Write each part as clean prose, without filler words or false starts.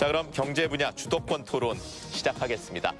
자, 그럼 경제 분야 주도권 토론 시작하겠습니다.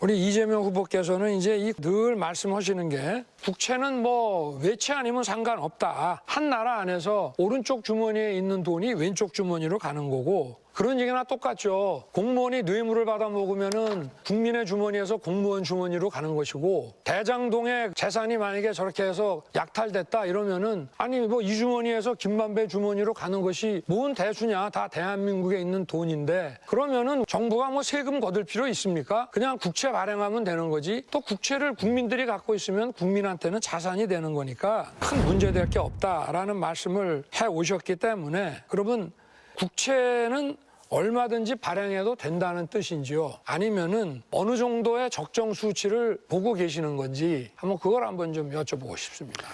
우리 이재명 후보께서는 이제 늘 말씀하시는 게 국채는 뭐 외채 아니면 상관없다. 한 나라 안에서 오른쪽 주머니에 있는 돈이 왼쪽 주머니로 가는 거고 그런 얘기나 똑같죠. 공무원이 뇌물을 받아 먹으면은 국민의 주머니에서 공무원 주머니로 가는 것이고 대장동의 재산이 만약에 저렇게 해서 약탈됐다 이러면은 아니 뭐 이 주머니에서 김만배 주머니로 가는 것이 뭔 대수냐. 다 대한민국에 있는 돈인데 그러면은 정부가 뭐 세금 거둘 필요 있습니까? 그냥 국채 발행하면 되는 거지. 또 국채를 국민들이 갖고 있으면 국민한테는 자산이 되는 거니까 큰 문제될 게 없다라는 말씀을 해 오셨기 때문에 그러면 국채는 얼마든지 발행해도 된다는 뜻인지요? 아니면은 어느 정도의 적정 수치를 보고 계시는 건지 그걸 한번 좀 여쭤보고 싶습니다.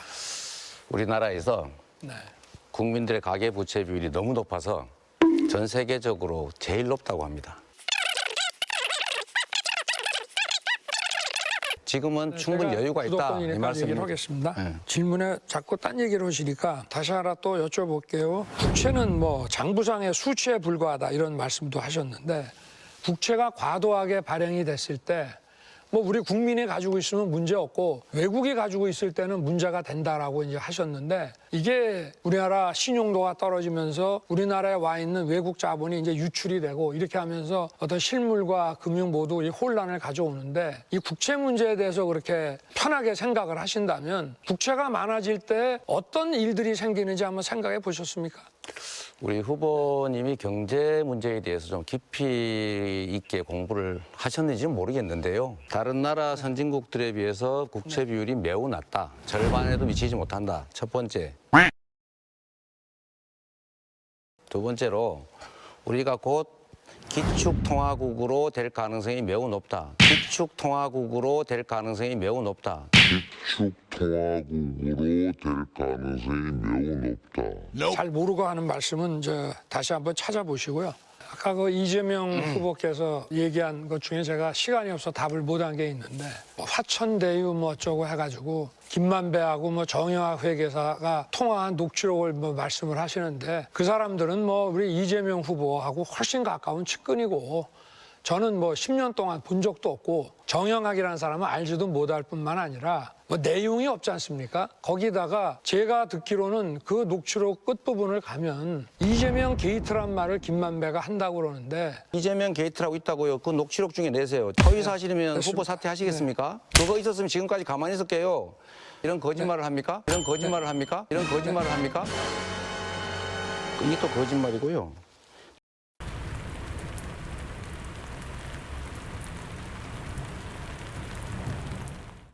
우리나라에서 네. 국민들의 가계부채 비율이 너무 높아서 전 세계적으로 제일 높다고 합니다. 지금은 충분히 여유가 있다 이 말씀을 얘기를 하겠습니다. 네. 질문에 자꾸 딴 얘기를 하시니까 다시 하나 또 여쭤볼게요. 국채는 뭐 장부상의 수치에 불과하다 이런 말씀도 하셨는데 국채가 과도하게 발행이 됐을 때 뭐 우리 국민이 가지고 있으면 문제 없고 외국이 가지고 있을 때는 문제가 된다라고 이제 하셨는데 이게 우리나라 신용도가 떨어지면서 우리나라에 와 있는 외국 자본이 이제 유출이 되고 이렇게 하면서 어떤 실물과 금융 모두 이 혼란을 가져오는데 이 국채 문제에 대해서 그렇게 편하게 생각을 하신다면 국채가 많아질 때 어떤 일들이 생기는지 한번 생각해 보셨습니까? 우리 후보님이 경제 문제에 대해서 좀 깊이 있게 공부를 하셨는지는 모르겠는데요. 다른 나라 선진국들에 비해서 국채 비율이 매우 낮다. 절반에도 미치지 못한다. 첫 번째. 두 번째로 우리가 곧 기축통화국으로 될 가능성이 매우 높다. 기축통화국으로 될 가능성이 매우 높다. 기축통화국으로 될 가능성이 매우 높다. 잘 모르고 하는 말씀은 다시 한번 찾아보시고요. 아까 그 이재명 후보께서 얘기한 것 중에 제가 시간이 없어 답을 못한 게 있는데 화천대유 뭐 어쩌고 해가지고 김만배하고 뭐 정영학 회계사가 통화한 녹취록을 뭐 말씀을 하시는데 그 사람들은 뭐 우리 이재명 후보하고 훨씬 가까운 측근이고 저는 뭐 10년 동안 본 적도 없고 정영학이라는 사람은 알지도 못할 뿐만 아니라 뭐 내용이 없지 않습니까? 거기다가 제가 듣기로는 그 녹취록 끝부분을 가면 이재명 게이트란 말을 김만배가 한다고 그러는데 이재명 게이트라고 있다고요. 그 녹취록 중에 내세요. 허위 사실이면 후보 사퇴하시겠습니까? 그거 있었으면 지금까지 가만히 있을게요. 이런 거짓말을 합니까? 이런 거짓말을 합니까? 이런 거짓말을 합니까? 이게 또 거짓말이고요.